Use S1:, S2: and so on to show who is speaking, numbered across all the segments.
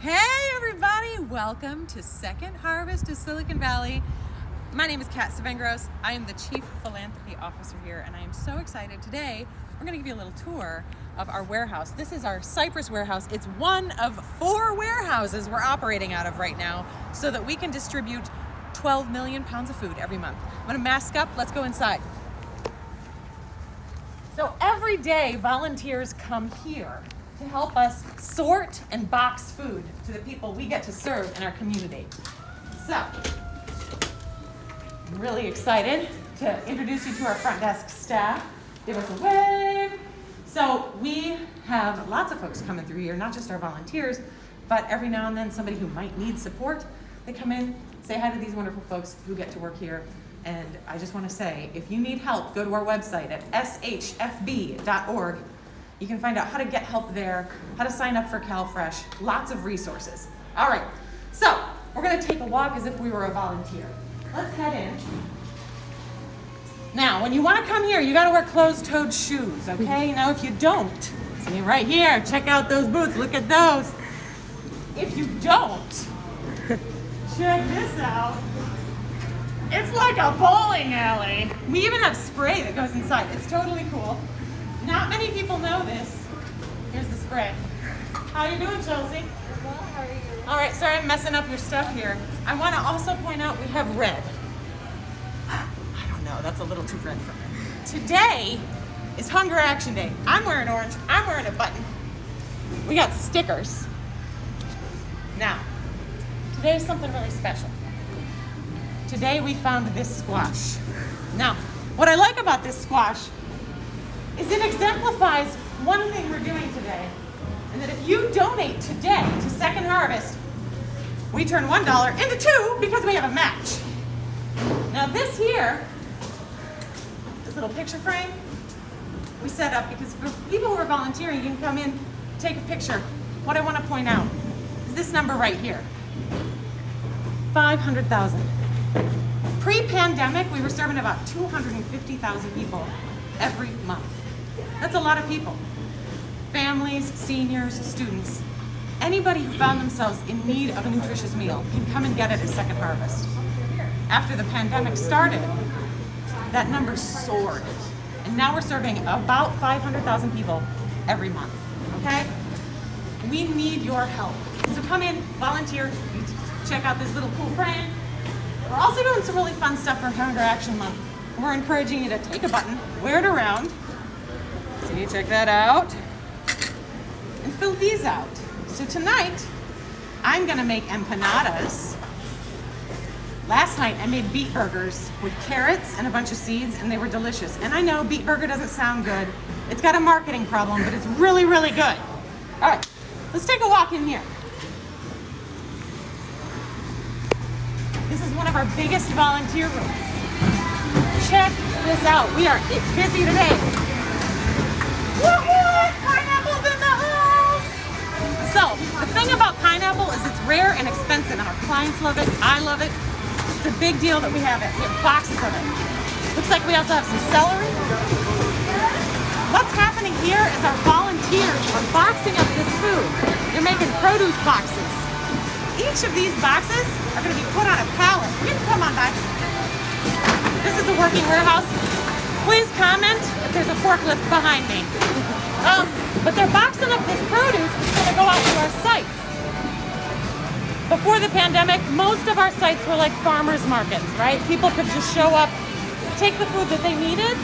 S1: Hey everybody, welcome to Second Harvest of Silicon Valley. My name is Kat Savengros. I am the Chief Philanthropy Officer here, and I am so excited. Today, we're going to give you a little tour of our warehouse. This is our Cypress warehouse. It's one of 4 warehouses we're operating out of right now so that we can distribute 12 million pounds of food every month. I'm going to mask up. Let's go inside. So every day, volunteers come here to help us sort and box food to the people we get to serve in our community. So, I'm really excited to introduce you to our front desk staff. Give us a wave. So we have lots of folks coming through here, not just our volunteers, but every now and then somebody who might need support. They come in, say hi to these wonderful folks who get to work here. And I just want to say, if you need help, go to our website at shfb.org. You can find out how to get help there, how to sign up for CalFresh, lots of resources. All right, so we're going to take a walk as if we were a volunteer. Let's head in. Now, when you want to come here, you got to wear closed-toed shoes, okay? Now, if you don't, see right here, check out those boots, look at those. If you don't, check this out. It's like a bowling alley. We even have spray that goes inside. It's totally cool. Not many people know this. Here's the spray. How you doing, Chelsea?
S2: Well, how are you?
S1: All right, sorry I'm messing up your stuff here. I want to also point out we have red. I don't know, that's a little too red for me. Today is Hunger Action Day. I'm wearing orange. I'm wearing a button. We got stickers. Now, today is something really special. Today we found this squash. Now, what I like about this squash is it exemplifies one thing we're doing today, and that if you donate today to Second Harvest, we turn $1 into 2 because we have a match. Now this here, this little picture frame, we set up because for people who are volunteering, you can come in, take a picture. What I want to point out is this number right here, 500,000. Pre-pandemic, we were serving about 250,000 people every month. That's a lot of people. Families, seniors, students, anybody who found themselves in need of a nutritious meal can come and get it at Second Harvest. After the pandemic started, that number soared. And now we're serving about 500,000 people every month, okay? We need your help. So come in, volunteer, check out this little cool frame. We're also doing some really fun stuff for Hunger Action Month. We're encouraging you to take a button, wear it around. See, check that out. And fill these out. So tonight, I'm gonna make empanadas. Last night, I made beet burgers with carrots and a bunch of seeds, and they were delicious. And I know beet burger doesn't sound good. It's got a marketing problem, but it's really, really good. All right, let's take a walk in here. This is one of our biggest volunteer rooms. Check this out. We are busy today. Woohoo! Pineapple's in the house! So, the thing about pineapple is it's rare and expensive, and our clients love it. I love it. It's a big deal that we have it. We have boxes of it. Looks like we also have some celery. What's happening here is our volunteers are boxing up this food. They're making produce boxes. Each of these boxes are going to be put on a pallet. You can come on by. This is the working warehouse. Please comment if there's a forklift behind me. But they're boxing up this produce that's going to go out to our sites. Before the pandemic, most of our sites were like farmers markets, right? People could just show up, take the food that they needed.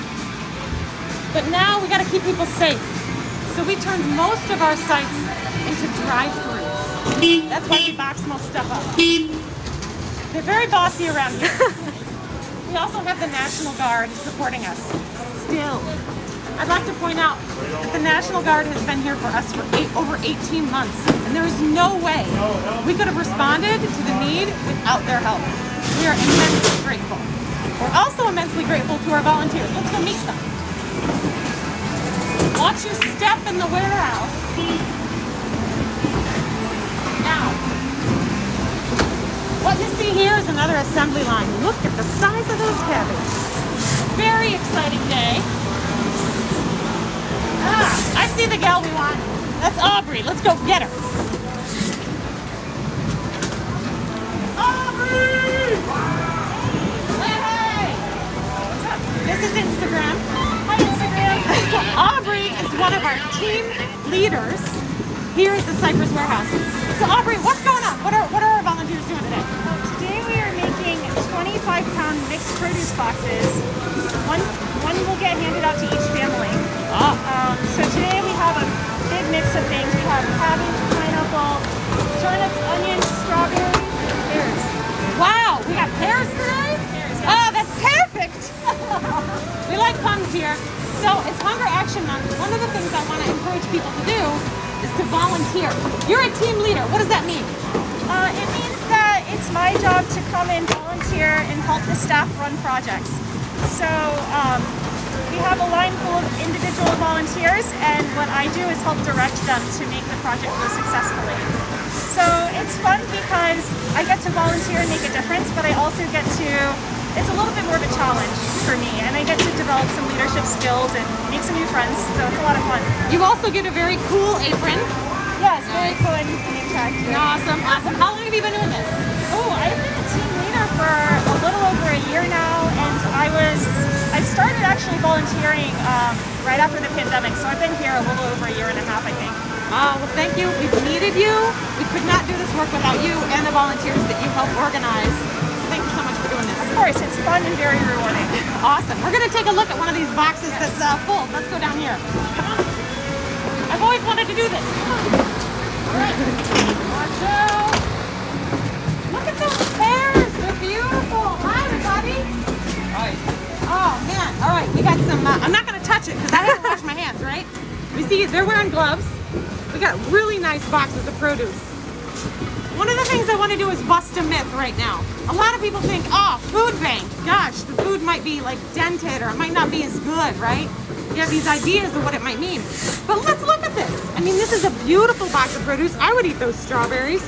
S1: But now we got to keep people safe. So we turned most of our sites into drive-thrus. That's why we box most stuff up. They're very bossy around here. We also have the National Guard supporting us. Still, I'd like to point out that the National Guard has been here for us for over 18 months, and there is no way we could have responded to the need without their help. We are immensely grateful. We're also immensely grateful to our volunteers. Let's go meet some. Watch your step in the warehouse. Now, what you see here is another assembly line. Look at the size of those cabbages. Very exciting day. I see the gal we want. That's Aubrey. Let's go get her. Hey! This is Instagram. Hi, Instagram. Aubrey is one of our team leaders here at the Cypress warehouse. So Aubrey, what's going on? What are our volunteers doing today?
S2: Today we are making 25-pound mixed produce boxes. One will get handed out to each family. So today we have a big mix of things. We have cabbage, pineapple, turnips, onions, strawberries, and pears.
S1: Wow, we got pears today?
S2: Pears, yeah.
S1: Oh, that's perfect. We like puns here. So it's Hunger Action Month. One of the things I want to encourage people to do is to volunteer. You're a team leader. What does that mean?
S2: It means that it's my job to come and volunteer and help the staff run projects. So we have a line full of individual volunteers, and what I do is help direct them to make the project go successfully. So it's fun because I get to volunteer and make a difference, but I also get to, it's a little bit more of a challenge for me, and I get to develop some leadership skills and make some new friends, so it's a lot of fun.
S1: You also get a very cool apron.
S2: Yes, very cool and name tag too.
S1: Awesome, awesome. How long have you been doing this?
S2: Oh, I've been a team leader for a little over a year now, and I started actually volunteering right after the pandemic, so I've been here a little over a year and a half, I think.
S1: Well, thank you. We've needed you. We could not do this work without you and the volunteers that you help organize. So thank you so much for doing this.
S2: Of course, it's fun and very rewarding.
S1: Awesome. We're going to take a look at one of these boxes that's full. Let's go down here. Come on. I've always wanted to do this. All right. Watch out. Look at those pears. They're beautiful. Hi, everybody.
S3: Hi.
S1: Oh, man. All right. We got some, I'm not going to touch it because I haven't washed my hands, right? We see they're wearing gloves. We got really nice boxes of produce. One of the things I want to do is bust a myth right now. A lot of people think, oh, food bank. Gosh, the food might be like dented or it might not be as good, right? You have these ideas of what it might mean. But let's look at this. I mean, this is a beautiful box of produce. I would eat those strawberries.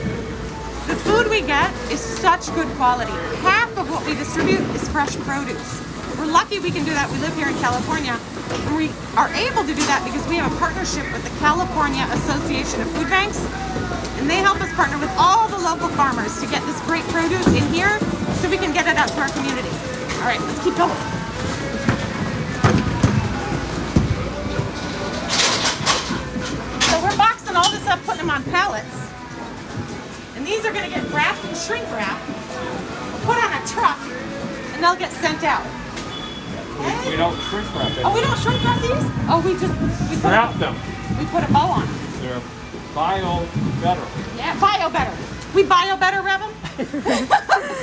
S1: The food we get is such good quality. Half of what we distribute is fresh produce. We're lucky we can do that. We live here in California, and we are able to do that because we have a partnership with the California Association of Food Banks, and they help us partner with all the local farmers to get this great produce in here so we can get it out to our community. All right, let's keep going. So we're boxing all this up, putting them on pallets, and these are going to get wrapped in shrink wrap, put on a truck, and they'll get sent out.
S3: We don't shrink wrap it.
S1: Oh, we don't shrink wrap these? Oh, we put
S3: Wrap them.
S1: We put a bow on them.
S3: They're bio better.
S1: Yeah, bio better. We bio better wrap them.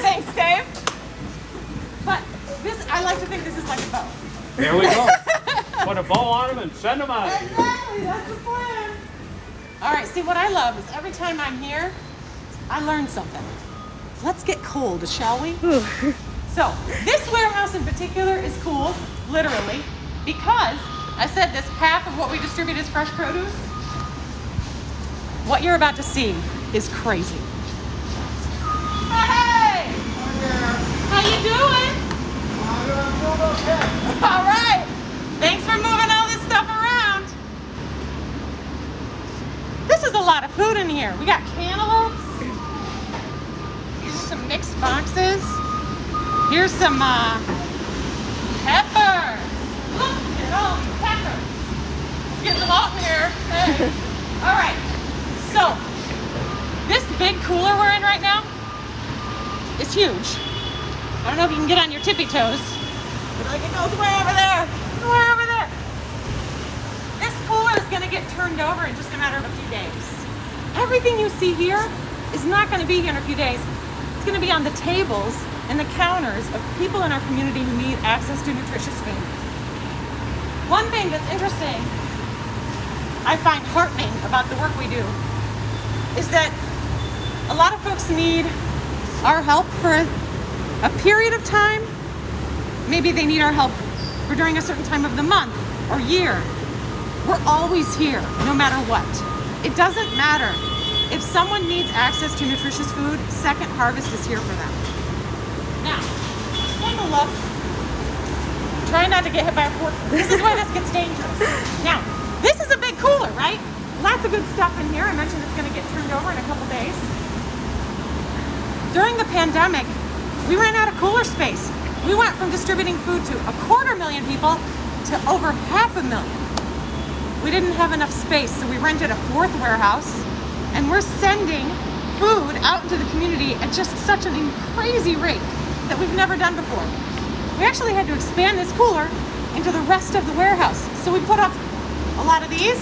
S1: Thanks, Dave. But this, I like to think this is like a bow.
S3: There we go. Put a bow on them and send them out.
S1: Exactly, that's the plan. All right, see what I love is every time I'm here, I learn something. Let's get cold, shall we? So this warehouse in particular is cool, literally, because I said this, half of what we distribute is fresh produce. What you're about to see is crazy. Hey! How you doing? All right. Thanks for moving all this stuff around. This is a lot of food in here. We got cantaloupes. Here's some mixed boxes. Here's some pepper. Look at all these peppers. Let's get them out in here. Hey. All right. So this big cooler we're in right now is huge. I don't know if you can get on your tippy toes, but like it goes way over there. Way over there. This cooler is going to get turned over in just a matter of a few days. Everything you see here is not going to be here in a few days. It's going to be on the tables and the counters of people in our community who need access to nutritious food. One thing that's interesting, I find heartening about the work we do, is that a lot of folks need our help for a period of time. Maybe they need our help for during a certain time of the month or year. We're always here, no matter what. It doesn't matter. If someone needs access to nutritious food, Second Harvest is here for them. Now, take a look. Try not to get hit by a fork. This is where this gets dangerous. Now, this is a big cooler, right? Lots of good stuff in here. I mentioned it's going to get turned over in a couple days. During the pandemic, we ran out of cooler space. We went from distributing food to 250,000 people to over 500,000. We didn't have enough space, so we rented a 4th warehouse, and we're sending food out into the community at just such a crazy rate that we've never done before. We actually had to expand this cooler into the rest of the warehouse. So we put up a lot of these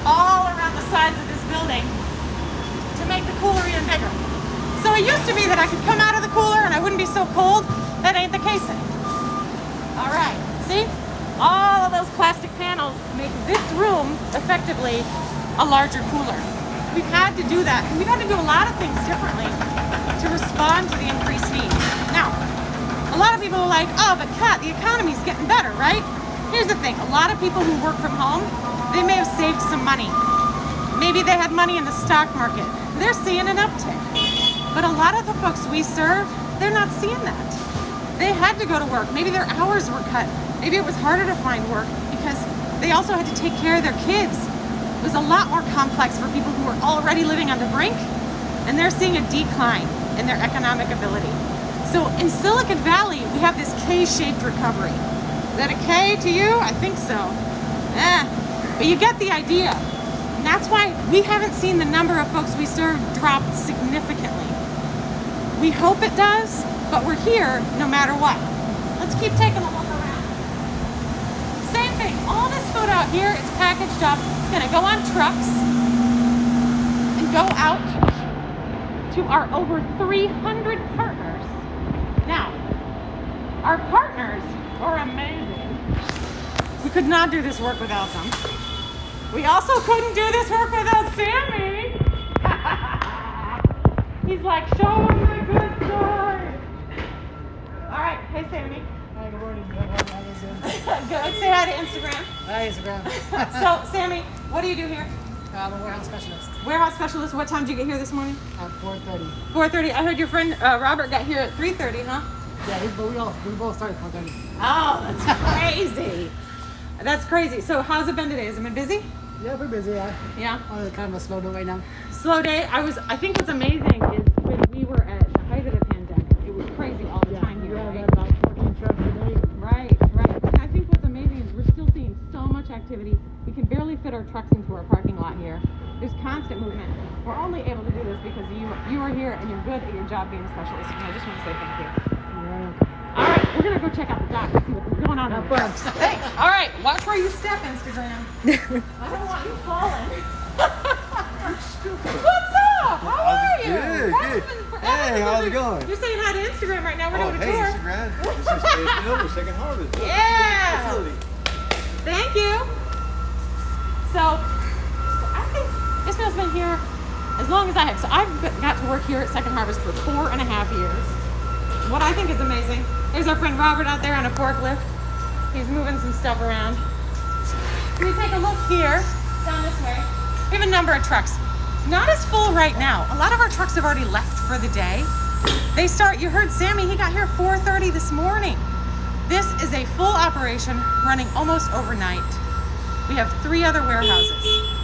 S1: all around the sides of this building to make the cooler even bigger. So it used to be that I could come out of the cooler and I wouldn't be so cold. That ain't the case anymore. All right, see? All of those plastic panels make this room effectively a larger cooler. We've had to do that, and we've had to do a lot of things differently to respond to the increased need. Now, a lot of people are like, oh, but Kat, the economy's getting better, right? Here's the thing, a lot of people who work from home, they may have saved some money. Maybe they had money in the stock market. They're seeing an uptick. But a lot of the folks we serve, they're not seeing that. They had to go to work. Maybe their hours were cut. Maybe it was harder to find work because they also had to take care of their kids. It was a lot more complex for people who were already living on the brink, and they're seeing a decline in their economic ability. So in Silicon Valley, we have this K-shaped recovery. Is that a K to you? I think so. But you get the idea. And that's why we haven't seen the number of folks we serve drop significantly. We hope it does, but we're here no matter what. Let's keep taking a look around. Same thing, all this food out here, it's packaged up. It's gonna go on trucks and go out to our over 300 partners. Now, our partners are amazing. We could not do this work without them. We also couldn't do this work without Sammy. He's like, show him the good side. All right, hey Sammy.
S4: Hi, good morning.
S1: Good. Say hi to Instagram.
S4: Hi, Instagram.
S1: So, Sammy, what do you do here?
S4: I'm a warehouse specialist.
S1: Warehouse specialist. What time did you get here this morning?
S4: At 4:30.
S1: 4:30. I heard your friend Robert got here at 3:30, huh?
S4: Yeah, we both started at 4:30.
S1: Oh, that's crazy. That's crazy. So, how's it been today? Has it been busy?
S4: Yeah, we're busy. Yeah.
S1: Yeah.
S4: On kind of a slow day right now.
S1: Slow day. I think what's amazing is when we were at the height of the pandemic, it was crazy all the time here,
S4: Yeah, we
S1: right?
S4: had about 14 trucks a day.
S1: Right. And I think what's amazing is we're still seeing so much activity. We can barely fit our trucks into our parking lot here. There's constant movement. We're only able to do this because you are here and you're good at your job being a specialist. And I just want to say thank you.
S4: Yeah.
S1: All right, we're gonna go check out the dock and see what's going on.
S4: Have
S1: in
S4: fun.
S1: there. Thanks. All right, watch where you step, Instagram. I don't want you falling. What's up? How are you?
S5: Good,
S1: Haven't
S5: good.
S1: been forever.
S5: Hey, how's it going?
S1: You're saying hi to Instagram right now. We're doing a
S5: hey,
S1: tour.
S5: Instagram. This is Space Mill, Second Harvest.
S1: Yeah.
S5: Facility.
S1: Thank you. So, I think Ismail's been here as long as I have. So I've got to work here at Second Harvest for 4.5 years. What I think is amazing, there's our friend Robert out there on a forklift. He's moving some stuff around. Can we take a look here, down this way? We have a number of trucks. Not as full right now. A lot of our trucks have already left for the day. They start, you heard Sammy, he got here 4:30 this morning. This is a full operation running almost overnight. We have 3 other warehouses.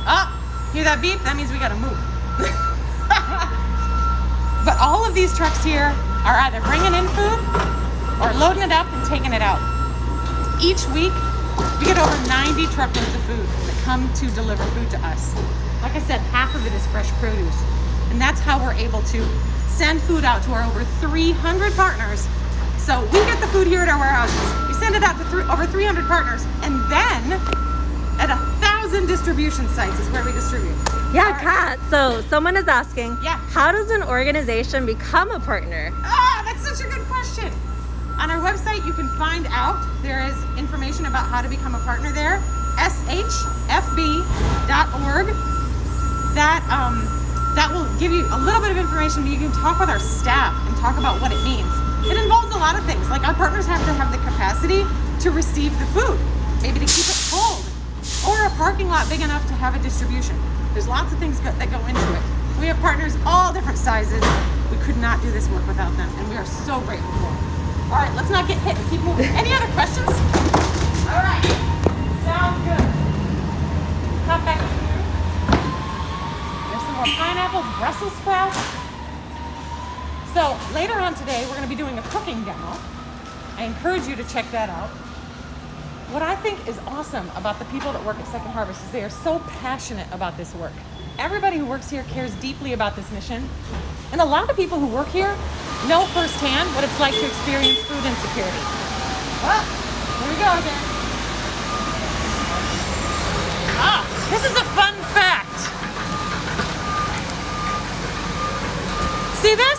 S1: Oh, hear that beep? That means we gotta move. But all of these trucks here are either bringing in food or loading it up and taking it out. Each week, we get over 90 truckloads of food that come to deliver food to us. Like I said, half of it is fresh produce. And that's how we're able to send food out to our over 300 partners. So we get the food here at our warehouses. We send it out to over 300 partners. And then at 1,000 distribution sites is where we distribute.
S6: Yeah,
S1: All right.
S6: Kat, so someone is asking,
S1: Yeah.
S6: how does an organization become a partner?
S1: Ah, that's such a good question. On our website, you can find out. There is information about how to become a partner there. shfb.org. That will give you a little bit of information, but you can talk with our staff and talk about what it means. It involves a lot of things. Like our partners have to have the capacity to receive the food, maybe to keep it cold, or a parking lot big enough to have a distribution. There's lots of things that go into it. We have partners all different sizes. We could not do this work without them, and we are so grateful for them. All right, let's not get hit and keep moving. Any other questions? All right, sounds good. Come back here. There's some more pineapples, Brussels sprouts. So later on today, we're going to be doing a cooking demo. I encourage you to check that out. What I think is awesome about the people that work at Second Harvest is they are so passionate about this work. Everybody who works here cares deeply about this mission. And a lot of people who work here know firsthand what it's like to experience food insecurity. Well, here we go again. This is a fun fact. See this?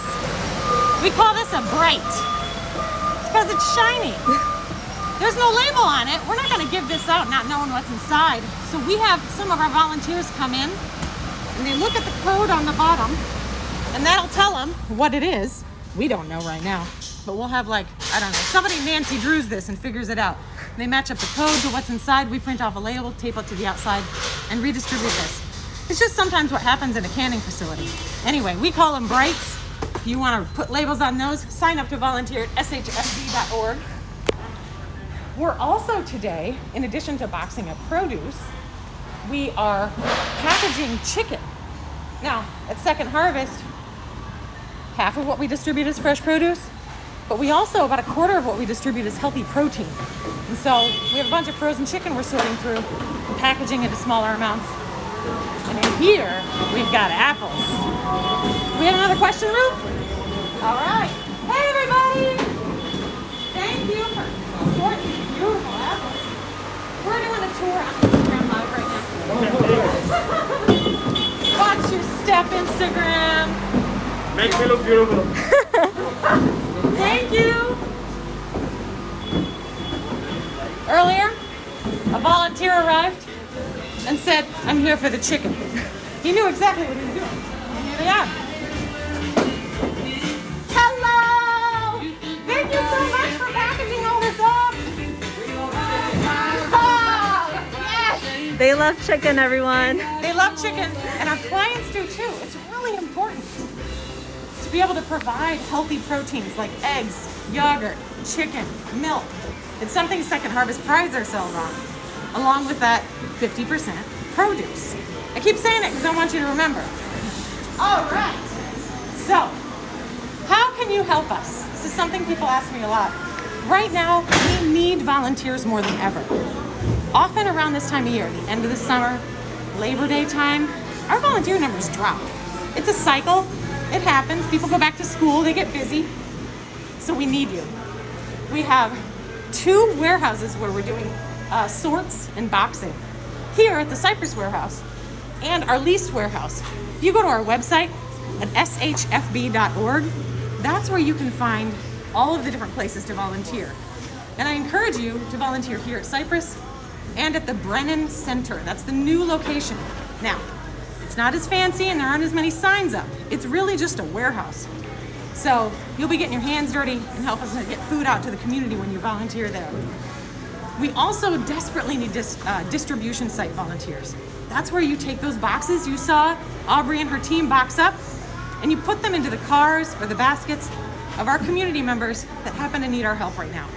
S1: We call this a bright. It's because it's shiny. There's no label on it. We're not going to give this out not knowing what's inside. So we have some of our volunteers come in and they look at the code on the bottom and that'll tell them what it is. We don't know right now, but we'll have like, I don't know, somebody Nancy Drews this and figures it out. They match up the code to what's inside. We print off a label, tape it to the outside and redistribute this. It's just sometimes what happens in a canning facility. Anyway, we call them brights. If you want to put labels on those, sign up to volunteer at shfb.org. We're also today, in addition to boxing up produce, we are packaging chicken. Now, at Second Harvest, half of what we distribute is fresh produce, but we also, about a quarter of what we distribute is healthy protein. And so we have a bunch of frozen chicken we're sorting through and packaging into smaller amounts. And in here, we've got apples. Do we have another question, Ruth? All right. Hey, everybody. Thank you for sorting these beautiful apples. We're doing a tour on Instagram Live right now. Watch your step, Instagram.
S3: Make me look beautiful.
S1: Thank you. Earlier, a volunteer arrived and said, I'm here for the chicken. He knew exactly what he was doing. And here they are. Hello! Thank you so much for packaging all this up. Oh, yes!
S6: They love chicken, everyone.
S1: They love chicken, and our clients do too. It's really important to be able to provide healthy proteins like eggs, yogurt, chicken, milk. It's something Second Harvest prides ourselves on, along with that 50% produce. I keep saying it because I want you to remember. All right, so how can you help us? This is something people ask me a lot. Right now, we need volunteers more than ever. Often around this time of year, the end of the summer, Labor Day time, our volunteer numbers drop. It's a cycle. It happens. People go back to school, they get busy. So we need you. We have 2 warehouses where we're doing sorts and boxing. Here at the Cypress warehouse and our leased warehouse. If you go to our website at shfb.org, that's where you can find all of the different places to volunteer. And I encourage you to volunteer here at Cypress and at the Brennan Center. That's the new location. Now, it's not as fancy and there aren't as many signs up. It's really just a warehouse. So you'll be getting your hands dirty and help us get food out to the community when you volunteer there. We also desperately need distribution site volunteers. That's where you take those boxes you saw Aubrey and her team box up and you put them into the cars or the baskets of our community members that happen to need our help right now.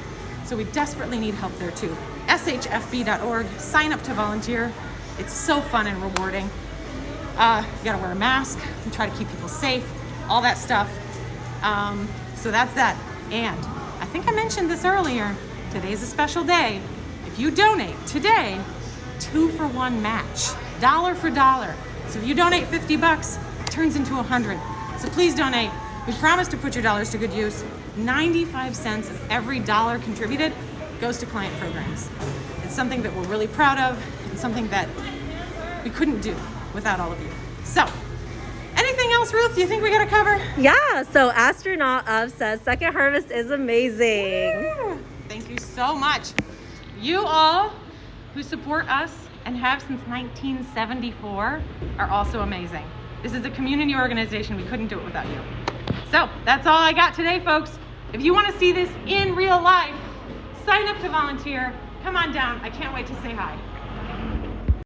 S1: So we desperately need help there too. shfb.org, sign up to volunteer. It's so fun and rewarding. You gotta wear a mask and try to keep people safe, all that stuff. So that's that. And I think I mentioned this earlier, today's a special day. If you donate today, 2-for-1 match, dollar for dollar. So if you donate $50, it turns into $100. So please donate. We promise to put your dollars to good use. 95 cents of every dollar contributed goes to client programs. It's something that we're really proud of and something that we couldn't do without all of you. So, anything else, Ruth, you think we gotta cover?
S6: Yeah, so Astronaut of says Second Harvest is amazing.
S1: Woo! Thank you so much. You all who support us and have since 1974 are also amazing. This is a community organization. We couldn't do it without you. So that's all I got today, folks. If you want to see this in real life, sign up to volunteer. Come on down. I can't wait to say hi.